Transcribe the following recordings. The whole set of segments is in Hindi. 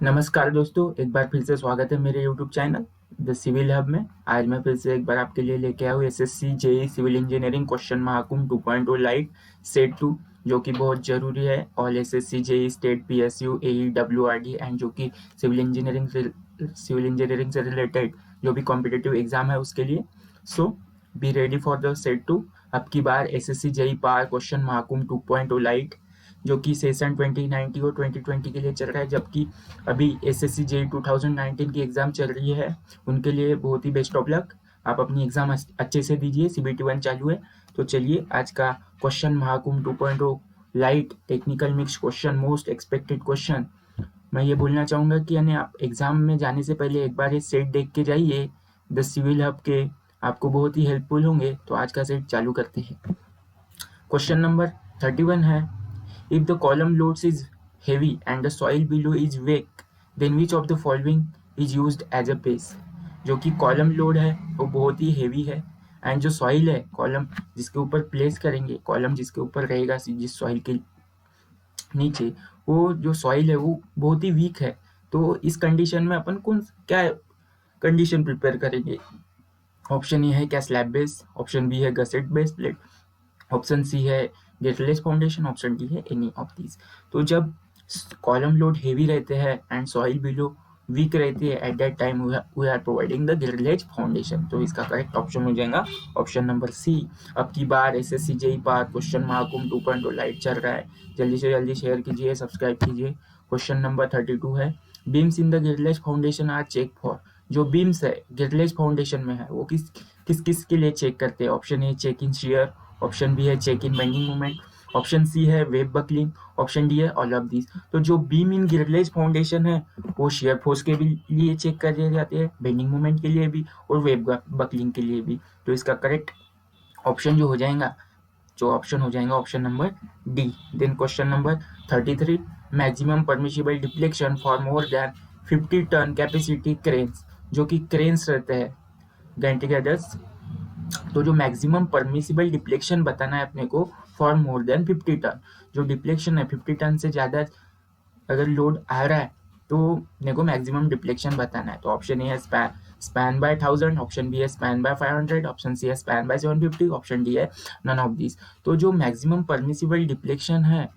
नमस्कार दोस्तों, एक बार फिर से स्वागत है मेरे YouTube channel the civil hub में। आज मैं फिर से एक बार आपके लिए लेके आया हूँ SSC JE civil engineering question Mahakumbh 2.0 light set 2, जो कि बहुत जरूरी है। All SSC JE state PSU AE WRD and जो कि सिविल इंजीनियरिंग से रिलेटेड जो भी कॉम्पिटिटिव एग्जाम है उसके लिए। So be ready for the set 2। अब की बार एसएससी जेई पार क्वेश्चन महाकुंभ 2.0 लाइट, जो कि सेशन 2019 और 2020 के लिए चल रहा है, जबकि अभी एसएससी जेई 2019 की एग्ज़ाम चल रही है। उनके लिए बहुत ही बेस्ट ऑफ लक। आप अपनी एग्ज़ाम अच्छे से दीजिए। सीबीटी 1 चालू है। तो चलिए आज का question Mahakumbh 2.0 light technical mix question, most expected question. मैं ये बोलना चाहूँगा कि यानी आप एग्ज़ाम में जाने से पहले एक बार ये सेट देख के जाइए द सिविल हब के, आपको बहुत ही हेल्पफुल होंगे। तो आज का सेट चालू करते हैं। क्वेश्चन नंबर 31 है, if the column loads is heavy and the soil below is weak, then which of the following is used as a base। जो कि कॉलम लोड है वो बहुत ही हेवी है, एंड जो सॉइल है, कॉलम जिसके ऊपर प्लेस करेंगे, कॉलम जिसके ऊपर रहेगा जिस सॉइल के नीचे, वो जो सॉइल है वो बहुत ही वीक है। तो इस कंडीशन में अपन कौन क्या कंडीशन प्रिपेयर करेंगे? ऑप्शन ए है क्या स्लैब बेस, ऑप्शन बी है gusset base plate, option C है गेटलेस फाउंडेशन, ऑप्शन डी है एनी ऑफ दीज। तो जब कॉलम लोड हेवी रहते हैं एंड सॉइल बिलो वीक रहती है, at that time we are providing the grillage foundation. तो इसका करेक्ट ऑप्शन हो जाएगा ऑप्शन नंबर सी। अब की बार एसएससी जेई पार क्वेश्चन महाकुंभ 2.0 लाइट चल रहा है। जल्दी से जल्दी शेयर कीजिए, सब्सक्राइब कीजिए। क्वेश्चन नंबर 32 है, beams in the grillage foundation are check for. जो बीम्स है गिरलेज फाउंडेशन में है वो किस किस किस के लिए चेक करते हैं? Option A check in shear, option B है check in bending moment, option C है वेब बकलिंग, ऑप्शन डी है ऑल ऑफ दीज। तो जो बीम इन गिरलेज फाउंडेशन है वो शेयर फोर्स के भी लिए चेक करे जाते हैं, बेंडिंग मोमेंट के लिए भी और वेब बकलिंग के लिए भी। तो इसका करेक्ट ऑप्शन जो ऑप्शन हो जाएगा option number D. Then question number 33, maximum permissible deflection for more than 50 ton capacity cranes. जो कि क्रेन्स रहते हैं गारंटी गैदर्स, तो जो मैक्सिमम परमिसिबल डिप्लेक्शन बताना है अपने को फॉर मोर देन 50 टन। जो डिप्लेक्शन है 50 टन से ज़्यादा अगर लोड आ रहा है तो अपने को मैक्सिमम डिप्लेक्शन बताना है। तो ऑप्शन ए है स्पैन बाय 1000, ऑप्शन बी है स्पैन बाय 500, ऑप्शन सी है स्पैन बाय 750, ऑप्शन डी है नन ऑफ दिस। तो जो मैक्सिमम परमिसिबल डिप्लेक्शन है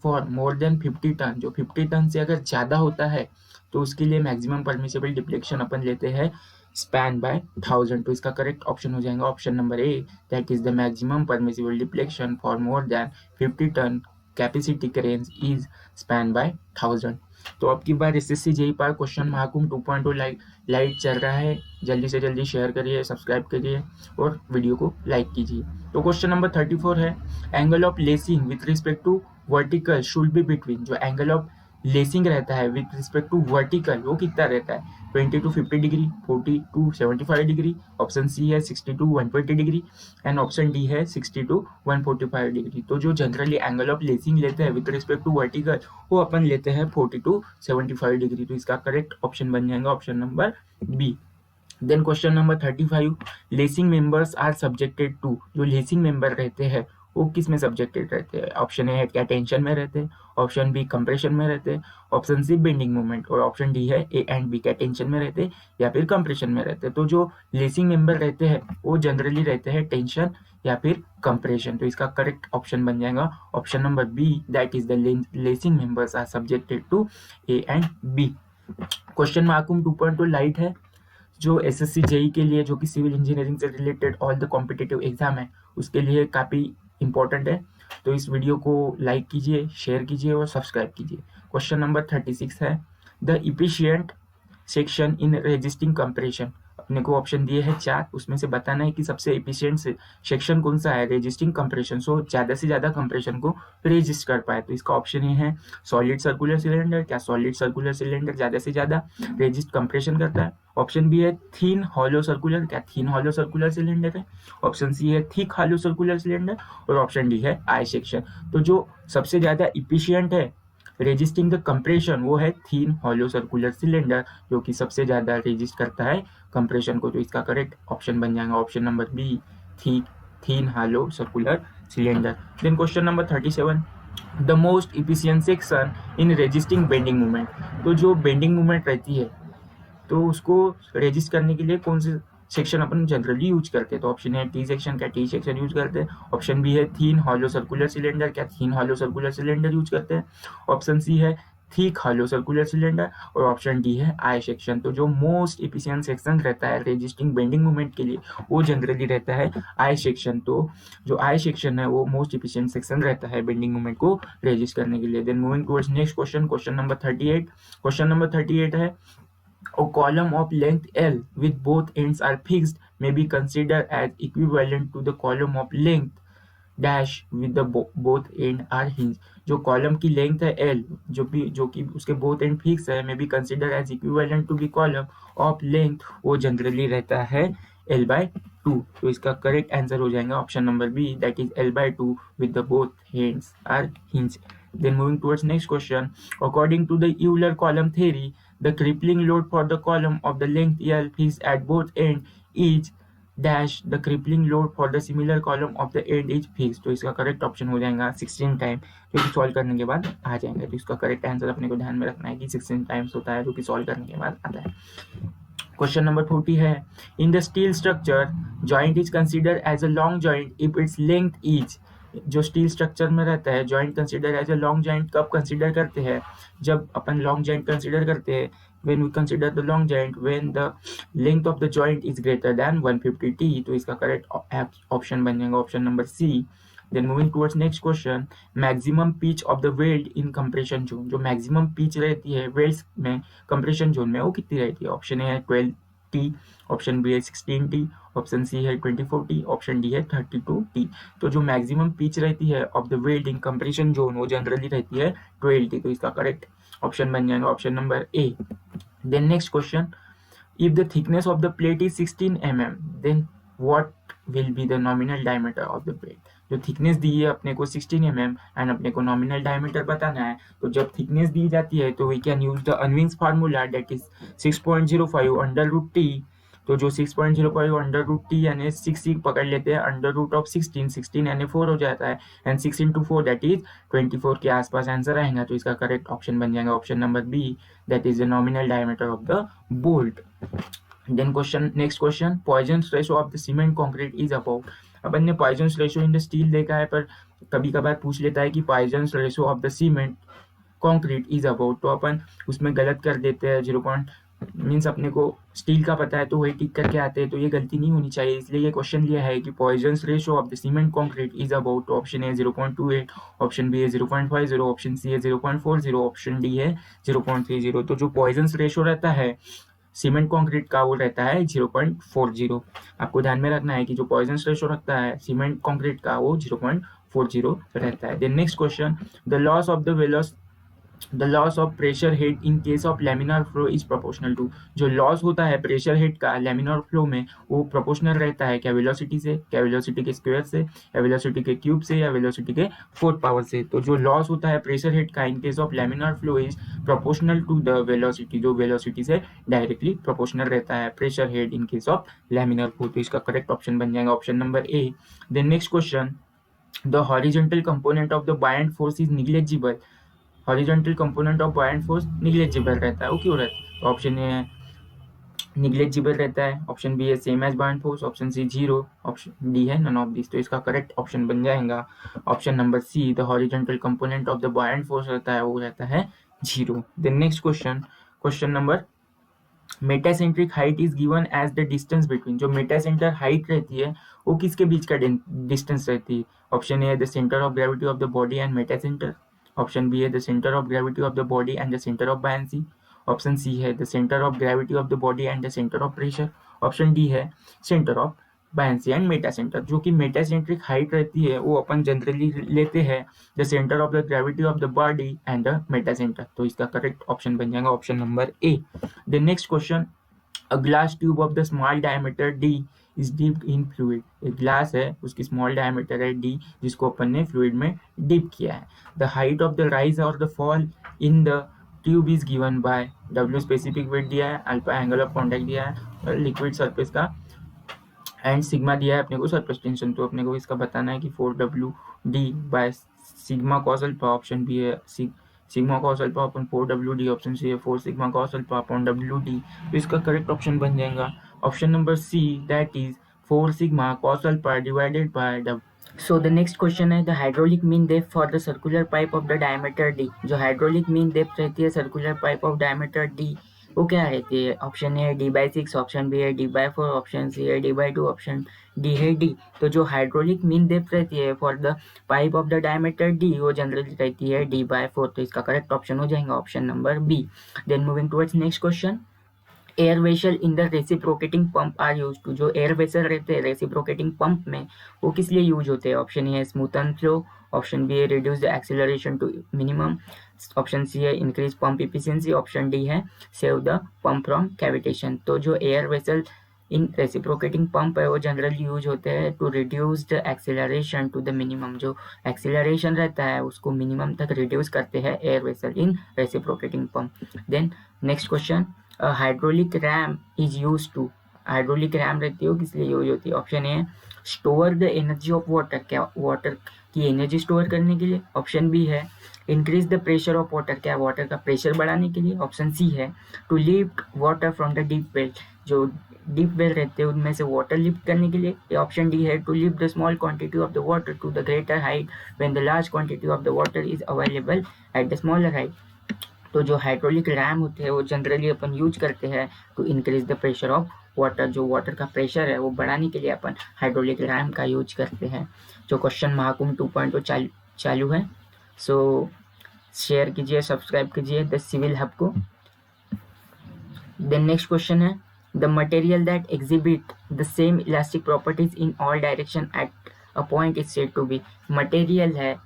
फॉर मोर देन 50 टन, जो 50 टन से अगर ज़्यादा होता है तो उसके लिए मैक्सिमम परमिसिबल डिप्लेक्शन अपन लेते हैं स्पैन बाय 1000। तो इसका करेक्ट ऑप्शन हो जाएगा option number A, that is the maximum permissible deflection for more than 50 ton capacity cranes is span by 1000। तो अब की बार एसएससी जेई पार क्वेश्चन महाकुंभ 2.0 लाइट चल रहा है। जल्दी से जल्दी शेयर करिए, सब्सक्राइब करिए और वीडियो को लाइक कीजिए। तो क्वेश्चन नंबर 34 है, angle of lacing with respect to vertical should be between. जो एंगल ऑफ लेसिंग रहता है विथ रिस्पेक्ट टू वर्टिकल वो कितना रहता है? 20 to 50 degree, 40 to 75 degree, option C है 60 to 120 degree and option D है 60 to 145 डिग्री। तो जो जनरली एंगल ऑफ लेसिंग लेते हैं विथ रिस्पेक्ट टू वर्टिकल वो अपन लेते हैं 40 to 75 डिग्री। तो इसका करेक्ट ऑप्शन बन जाएगा option number B. Then question number 35, lacing members are subjected to. जो लेसिंग मेंबर रहते हैं वो किस में सब्जेक्टेड रहते हैं? ऑप्शन ए है क्या टेंशन में रहते हैं, ऑप्शन बी कंप्रेशन में रहते हैं, ऑप्शन सी बेंडिंग मोमेंट और ऑप्शन डी है ए एंड बी, क्या टेंशन में रहते हैं या फिर कंप्रेशन में रहते हैं। तो जो लेसिंग मेंबर रहते हैं वो जनरली रहते हैं टेंशन या फिर कंप्रेशन। तो इसका करेक्ट ऑप्शन बन जाएगा option number B, that is the lacing members are subjected to A and B. Question Mahakumbh 2.2 light है, जो एसएससी जेई के लिए, जो कि सिविल इंजीनियरिंग से related all the competitive exam है उसके लिए काफ़ी इंपॉर्टेंट है। तो इस वीडियो को लाइक कीजिए, शेयर कीजिए और सब्सक्राइब कीजिए। क्वेश्चन नंबर 36 है, the efficient section in resisting compression. अपने को ऑप्शन दिए हैं 4, उसमें से बताना है कि सबसे इफिशिएंट सेक्शन कौन सा है रेजिस्टिंग कंप्रेशन, सो ज़्यादा से ज़्यादा कंप्रेशन को रेजिस्ट कर पाए। तो इसका ऑप्शन ये है सॉलिड सर्कुलर सिलेंडर। क्या सॉलिड सर्कुलर सिलेंडर ज़्यादा से ज़्यादा रेजिस्ट कंप्रेशन करता है? ऑप्शन बी है थिन हॉलो सर्कुलर। क्या थिन हॉलो सर्कुलर सिलेंडर है? ऑप्शन सी है थिक हॉलो सर्कुलर सिलेंडर और ऑप्शन डी है आई सेक्शन। तो जो सबसे ज़्यादा इफिशिएंट है रेजिस्टिंग द कंप्रेशन वो है थिन हॉलो सर्कुलर सिलेंडर, जो कि सबसे ज़्यादा रेजिस्ट करता है कंप्रेशन को। तो इसका करेक्ट ऑप्शन बन जाएगा option number B, thin hollow circular cylinder. Then question number 37, the most efficient section in resisting bending movement. तो जो बेंडिंग मूवमेंट रहती है तो उसको रेजिस्ट करने के लिए कौन से सेक्शन अपन जनरली यूज करते हैं? तो ऑप्शन है टी सेक्शन, क्या टी सेक्शन यूज करते हैं? ऑप्शन बी है थीन हॉलो सर्कुलर सिलेंडर, क्या थीन हॉलो सर्कुलर सिलेंडर यूज करते हैं? ऑप्शन सी है थिक हॉलो सर्कुलर सिलेंडर, और ऑप्शन डी है आई सेक्शन। तो जो मोस्ट इफिशिएंट सेक्शन रहता है रेजिस्टिंग बेंडिंग मूवमेंट के लिए वो जनरली रहता है आई सेक्शन। तो जो आई सेक्शन है वो मोस्ट इफिशिएंट सेक्शन रहता है बेंडिंग मूवमेंट को रेजिस्ट करने के लिए। Then moving towards next question, question number 38। Question number 38 है a column of length L with both ends are fixed may be considered as equivalent to the column of length dash with the both end are hinged। जो कॉलम की लेंथ है L जो कि उसके बोथ एंड फिक्स है may be considered as equivalent to the column of length, वो जनरली रहता है L/2। तो इसका करेक्ट आंसर हो जाएगा option number B, that is L/2 with the both ends are hinged। Then moving towards next question, according to the Euler column theory, the crippling load for the column of the length L fixed at both ends is dash the crippling load for the similar column of the end is fixed। तो इसका करेक्ट ऑप्शन हो जाएगा 16 टाइम, जो कि सॉल्व करने के बाद आ जाएंगे। तो इसका करेक्ट आंसर अपने को ध्यान में रखना है कि 16 टाइम्स होता है, जो कि सॉल्व करने के बाद आता है। क्वेश्चन नंबर 40 है, in the steel structure joint is consider as a long joint if its length is. जो स्टील स्ट्रक्चर में रहता है joint consider as a long joint कब कंसिडर करते हैं? जब अपन लॉन्ग जॉइंट कंसिडर करते हैं when we consider the long joint when the length of the joint is greater than 150 t। तो इसका करेक्ट ऑप्शन बन जाएगा option number C. Then moving towards next question, maximum pitch of the weld in compression zone। जो मैक्सिमम पिच रहती है वेल्ड्स में कंप्रेशन जोन में वो कितनी रहती है? ऑप्शन ए है 12 टी, ऑप्शन बी है 16 टी, ऑप्शन सी है 24 टी, ऑप्शन डी है 32 टी। तो जो मैक्सिमम पिच रहती है of the weld in compression zone वो जनरली रहती है 12 टी। तो इसका करेक्ट ऑप्शन बन जाएगा option number A. Then next question, if the thickness of the plate is 16 mm then what will be the nominal diameter of the plate। जो थिकनेस दी है अपने को 16 mm एंड अपने को नॉमिनल डायमीटर बताना है, तो जब थिकनेस दी जाती है तो we can use the Unwin's formula that is 6.05 under root T. तो जो 6.05 अंडर रूट टी यानी 6 ही पकड़ लेते हैं, अंडर रूट ऑफ 16 यानी 4 हो जाता है, एंड 6 into 4 दैट इज 24 के आसपास आंसर आएगा। तो इसका करेक्ट ऑप्शन बन जाएगा option number B, that is the nominal diameter of the bolt. Then question, next question, Poisson's ratio of the cement concrete is about। अपन ने Poisson's ratio in the steel देखा है, पर कभी कभार पूछ लेता है कि Poisson's ratio of the cement concrete is about। तो अपन उसमें गलत कर देते हैं 0. मीन्स अपने को स्टील का पता है तो वही टिक करके आते हैं, तो ये गलती नहीं होनी चाहिए, इसलिए ये क्वेश्चन लिया है कि Poisson's ratio of the cement concrete is about। तो ऑप्शन ए 0.28, ऑप्शन बी है 0.50, ऑप्शन सी है 0.40, ऑप्शन डी है 0.30। तो जो Poisson's ratio रहता है सीमेंट कंक्रीट का वो रहता है 0.40। आपको ध्यान में रखना है कि जो पॉइजन्स रेशो रखता है सीमेंट कंक्रीट का वो 0.40 रहता है। Then next question, the loss of pressure head in case of laminar flow is proportional to. जो लॉस होता है प्रेशर हेड का लैमिनार फ्लो में वो प्रोपोर्शनल रहता है क्या वेलोसिटी से, क्या वेलोसिटी के स्क्वायर से, या वेलोसिटी के क्यूब से, या वेलोसिटी के फोर्थ पावर से। तो जो लॉस होता है प्रेशर हेड का in case of laminar flow is proportional to the velocity. जो वेलोसिटी से डायरेक्टली प्रोपोर्शनल रहता है pressure head in case of laminar flow. तो इसका करेक्ट ऑप्शन बन जाएगा option number A. Then next question, the horizontal component of the buoyant force is negligible. Horizontal component of buoyant force negligible रहता है, वो क्यों रहता है? तो ऑप्शन ए है निग्लेजिबल रहता है, ऑप्शन बी है same as buoyant force, option C 0, option D है नन ऑफ दिस। तो इसका करेक्ट ऑप्शन बन जाएगा option number C, the horizontal component of the buoyant force रहता है वो रहता है 0। Then next question, question number, metacentric height is given as the distance between. जो मेटासेंटर हाइट रहती है वो किसके बीच का डिस्टेंस रहती है? ऑप्शन ए है the centre of gravity of the body and metacentre, option B है the centre of gravity of the body and the centre of buoyancy, option C है the centre of gravity of the body and the centre of pressure, option D है centre of buoyancy and metacentre. जो कि मेटासेंट्रिक हाइट रहती है वो अपन जनरली लेते हैं the centre of the gravity of the body and the metacentre. तो इसका करेक्ट ऑप्शन बन जाएगा option number A. The next question, a glass tube of the small diameter D is dipped in fluid. एक ग्लास है उसकी स्मॉल डायमीटर है डी जिसको अपन ने फ्लूइड में डिप किया है। The height of the rise और the fall in the tube is given by, W specific weight दिया है, अल्फा एंगल ऑफ कॉन्टैक्ट दिया है लिक्विड सरफेस का, एंड सिग्मा दिया है अपने को सरफेस टेंशन। तो अपने को इसका बताना है कि 4W D by sigma cos alpha, option B है sigma cos alpha upon 4WD, option C है 4 sigma cos alpha upon WD। तो इसका करेक्ट ऑप्शन बन जाएगा option number C, that is 4 sigma cos alpha divided by W। So the next question है the hydraulic mean depth for the circular pipe of the diameter D। जो हाइड्रोलिक मीन डेप्थ रहती है circular pipe of diameter D, वो क्या रहती है? ऑप्शन ए है D/6, ऑप्शन बी है D/4, ऑप्शन सी है D/2, ऑप्शन डी है D। तो जो हाइड्रोलिक मीन डेप्थ रहती है for the pipe of the diameter D, वो जनरली रहती है D/4। तो इसका करेक्ट ऑप्शन हो जाएगा option number B. Then moving towards next question, air vessel in the reciprocating pump are use to. जो एयर वेसल रहते हैं रेसिप्रोकेटिंग पंप में, वो किस लिए यूज होते हैं? ऑप्शन ए है स्मूथन फ्लो, ऑप्शन बी है reduce the acceleration to minimum, option C है increase pump efficiency, option D है save the pump from cavitation. तो जो air vessel in reciprocating pump है वो जनरली यूज होते हैं to reduce the acceleration to the minimum. जो एक्सेलरेशन रहता है उसको मिनिमम तक रिड्यूस करते हैं air vessel in reciprocating pump. Then next question, hydraulic ram is use to. Hydraulic ram रहती है किस लिए यूज होती है? Option A store the energy of water, क्या वाटर की एनर्जी स्टोर करने के लिए, ऑप्शन बी है increase the pressure of water, क्या वाटर का प्रेशर बढ़ाने के लिए, ऑप्शन सी है to lift water from the deep well, जो डीप वेल रहते हैं उनमें से वाटर लिफ्ट करने के लिए, या ऑप्शन डी है to lift the small quantity of the water to the greater height when the large quantity of the water is available at the smaller height. तो जो हाइड्रोलिक रैम होते हैं वो जनरली अपन यूज करते हैं to increase the pressure of water. जो वाटर का प्रेशर है वो बढ़ाने के लिए अपन हाइड्रोलिक रैम का यूज करते हैं। जो क्वेश्चन महाकुंभ 2.0 चालू है, सो शेयर कीजिए, सब्सक्राइब कीजिए द सिविल हब को। देन नेक्स्ट क्वेश्चन है the material that exhibit the same elastic properties in all direction at a point is said to be. Material है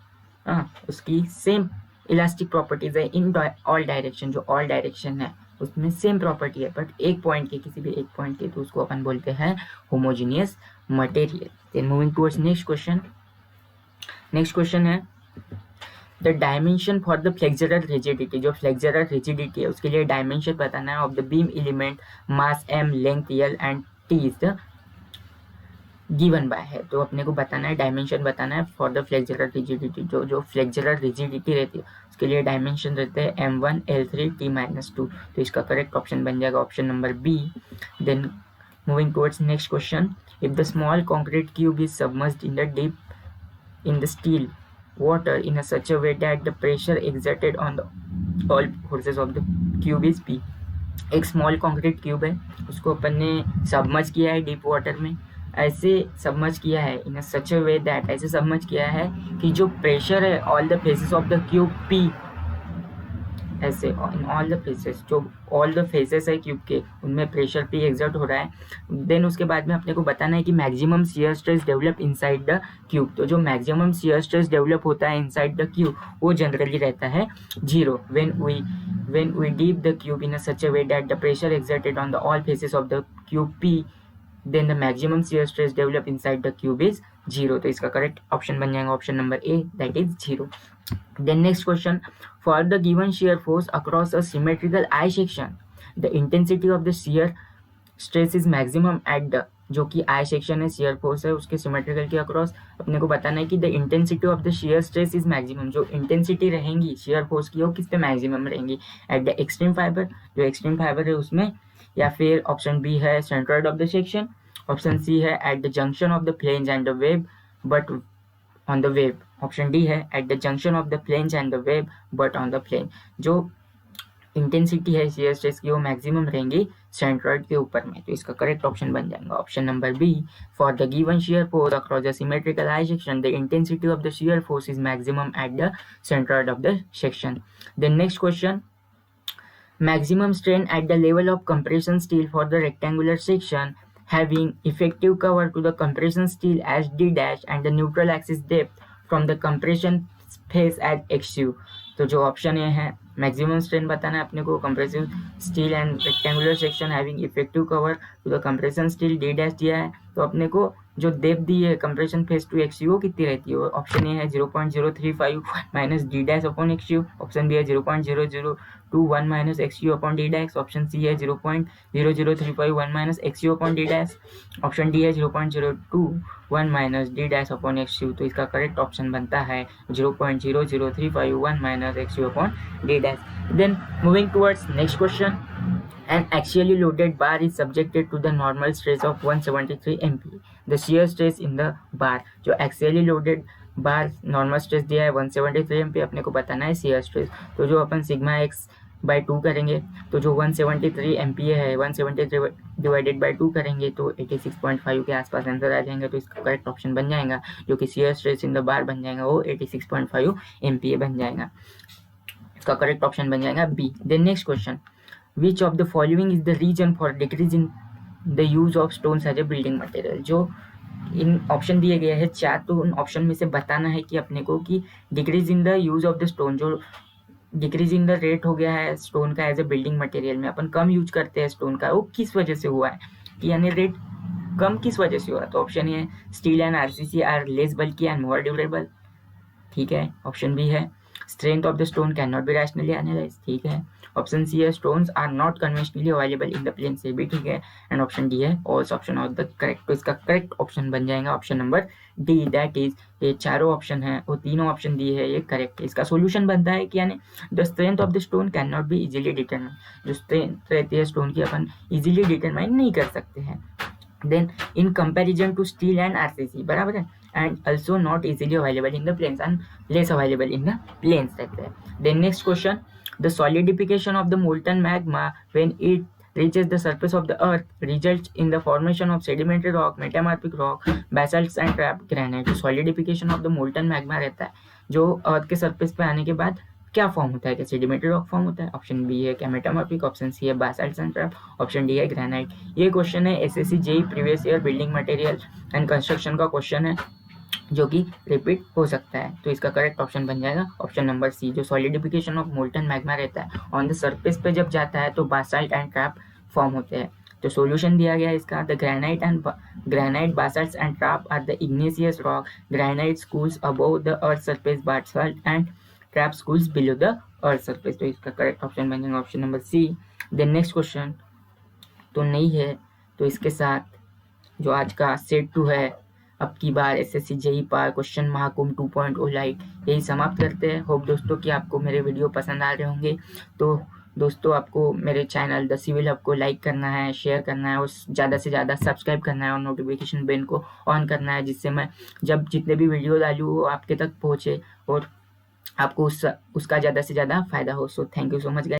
उसकी सेम इलास्टिक प्रॉपर्टीज है इन ऑल डायरेक्शन, जो ऑल डायरेक्शन है उसमें सेम प्रॉपर्टी है बट एक पॉइंट की, किसी भी एक पॉइंट की, तो उसको अपन बोलते हैं homogeneous material. Then moving towards next question. Next question है the dimension for the flexural rigidity. जो फ्लेक्सुरल रिजिडिटी है उसके लिए डायमेंशन बताना है of the beam element, mass m, length l and t is the given by है। तो अपने को बताना है, डायमेंशन बताना है फॉर द फ्लेक्सुरल रिजिडिटी। जो फ्लेक्सुरल रिजिडिटी रहती है उसके लिए डायमेंशन रहते हैं m1, l3, t-2। तो इसका करेक्ट ऑप्शन बन जाएगा option number B. Then moving towards next question, if the small concrete cube is submerged in the deep in the still water in a such a way that the pressure exerted on the all forces of the cube is P। एक स्मॉल कंक्रीट क्यूब है उसको अपन ने सबमर्ज किया है डीप वाटर में, ऐसे सबमर्ज किया है इन सच अ वे दैट, ऐसे सबमर्ज किया है कि जो प्रेशर है all the faces of the cube P, ऐसे इन ऑल द फेसेस, जो ऑल द फेसेस है क्यूब के उनमें प्रेशर P एग्जर्ट हो रहा है। देन उसके बाद में अपने को बताना है कि maximum shear stress develop inside the cube. तो जो मैक्सिमम शियर स्ट्रेस डेवलप होता है इनसाइड द क्यूब वो जनरली रहता है 0 when we deep the cube in a such a way that the pressure exerted on the all faces of the cube P, then the maximum shear stress develop inside the cube is 0। तो इसका करेक्ट ऑप्शन बन जाएगा option number A, that is 0। Then next question, for the given shear force across a symmetrical I section, the intensity of the shear stress is maximum at the, जो कि I section है shear force है उसके symmetrical के अक्रॉस अपने को बताना है कि the intensity of the shear stress is maximum। जो intensity रहेंगी shear force की वो किस पे maximum रहेंगी? at the extreme fiber, जो extreme fiber है उसमें, या फिर ऑप्शन बी है centroid of the section, option C है at the junction of the planes and the wave but on the wave, option D है at the junction of the planes and the wave but on the plane। जो इंटेंसिटी है shear stress की वो मैक्सिमम रहेंगी सेंट्रॉइड के ऊपर में। तो इसका करेक्ट ऑप्शन बन जाएगा option number B. For the given shear force across the symmetrical I section, the intensity of the shear force is maximum at the centroid of the section। Then next question, maximum strain at the level of compression steel for the rectangular section having effective cover to the compression steel as d dash and the neutral axis depth from the compression face at xu। तो जो ऑप्शन ए है मैक्सिमम स्ट्रेन बताना है अपने को compressive steel and rectangular section having effective cover to the compression steel D dash दिया है। तो अपने को जो डेप्थ दी है कंप्रेशन फेस टू एक्सयू कितनी रहती है? ऑप्शन ए है 0.035 minus D dash upon एक्सयू, option B है 1 minus xu upon d dash. Option C है 0.00351 minus xu upon d dash. Option D है 0.021 minus d dash upon xu. तो इसका करेक्ट ऑप्शन बनता है 0.00351 minus xu upon d dash. Then moving towards next question. An axially loaded bar is subjected to the normal stress of 173 MPa. The shear stress in the bar, जो axially loaded बार नॉर्मल स्ट्रेस दिया है 173 MPa, अपने को बताना है shear स्ट्रेस. तो जो अपन सिग्मा x बाई 2 करेंगे तो जो 173 MPa है 173 डिवाइडेड बाई 2 करेंगे तो 86.5 के आसपास आंसर आ जाएंगे. तो इसका करेक्ट ऑप्शन बन जाएगा जो कि shear stress in the bar बन जाएगा वो 86.5 MPa बन जाएगा. इसका करेक्ट ऑप्शन बन जाएगा B. Then next question. Which of the following is the reason for decrease in the use of stones as a building material? जो इन ऑप्शन दिए गए हैं 4, तो उन ऑप्शन में से बताना है कि अपने को कि decrease in the use of the stone, जो डिक्रीज इन द रेट हो गया है स्टोन का एज ए बिल्डिंग मटेरियल में, अपन कम यूज करते हैं स्टोन का, वो किस वजह से हुआ है, कि यानी रेट कम किस वजह से हुआ. तो ऑप्शन है steel and RCC are less bulky and more durable. ठीक है. ऑप्शन बी है strength of the stone can not be rationally analyse. ठीक है. ऑप्शन सी है stones are not conventionally available in the plain से भी ठीक है. एंड ऑप्शन डी है all's option of the correct. तो इसका करेक्ट ऑप्शन बन जाएगा option number D. That is ये चारों ऑप्शन है वो तीनों ऑप्शन दिए है ये करेक्ट. इसका सोल्यूशन बनता है कि यानी the strength of the stone can not be easily determine. जो स्ट्रेंथ रहती है स्टोन की अपन इजीली डिटरमाइन नहीं कर सकते हैं. Then in comparison to steel and RCC बराबर है. And also not easily available in the plains and less available in the plains रहते हैं. Then next question. The solidification of the molten magma when it reaches the surface of the earth results in the formation of sedimentary rock, metamorphic rock, basalts and trapped granite. solidification of the molten magma रहता है जो अर्थ के सरफेस पे आने के बाद क्या फॉर्म होता है, क्या सेडिमेंट्री रॉक फॉर्म होता है. ऑप्शन बी है क्या मेटामॉर्फिक, ऑप्शन सी है Basalt and trap, option D है ग्रेनाइट. ये क्वेश्चन है SSC JEE previous year building material and construction का क्वेश्चन है जो कि रिपीट हो सकता है. तो इसका करेक्ट ऑप्शन बन जाएगा ऑप्शन नंबर सी. जो सॉलिडिफिकेशन ऑफ मोल्टन मैग्मा रहता है ऑन द सरफेस पे जब जाता है तो बासाल्ट एंड ट्रैप फॉर्म होते हैं. तो सॉल्यूशन दिया गया है इसका. The granite basalts and trap are the igneous rock. Granite schools above the earth surface, basalt and trap schools below the earth surface. तो इसका करेक्ट ऑप्शन बन जाएगा option number C. Then next question तो नहीं है, तो इसके साथ जो आज का सेट 2 है अब की बार एसएससी जेईई पार क्वेश्चन महाकुंभ 2.0 लाइट यही समाप्त करते हैं. होप दोस्तों कि आपको मेरे वीडियो पसंद आ रहे होंगे. तो दोस्तों आपको मेरे चैनल द सिविल हब को लाइक करना है, शेयर करना है और ज़्यादा से ज़्यादा सब्सक्राइब करना है और नोटिफिकेशन बेल को ऑन करना है जिससे मैं जब जितने भी वीडियो डालूँ वो आपके तक पहुँचे और आपको उसका ज़्यादा से ज़्यादा फायदा हो. So thank you so much guys.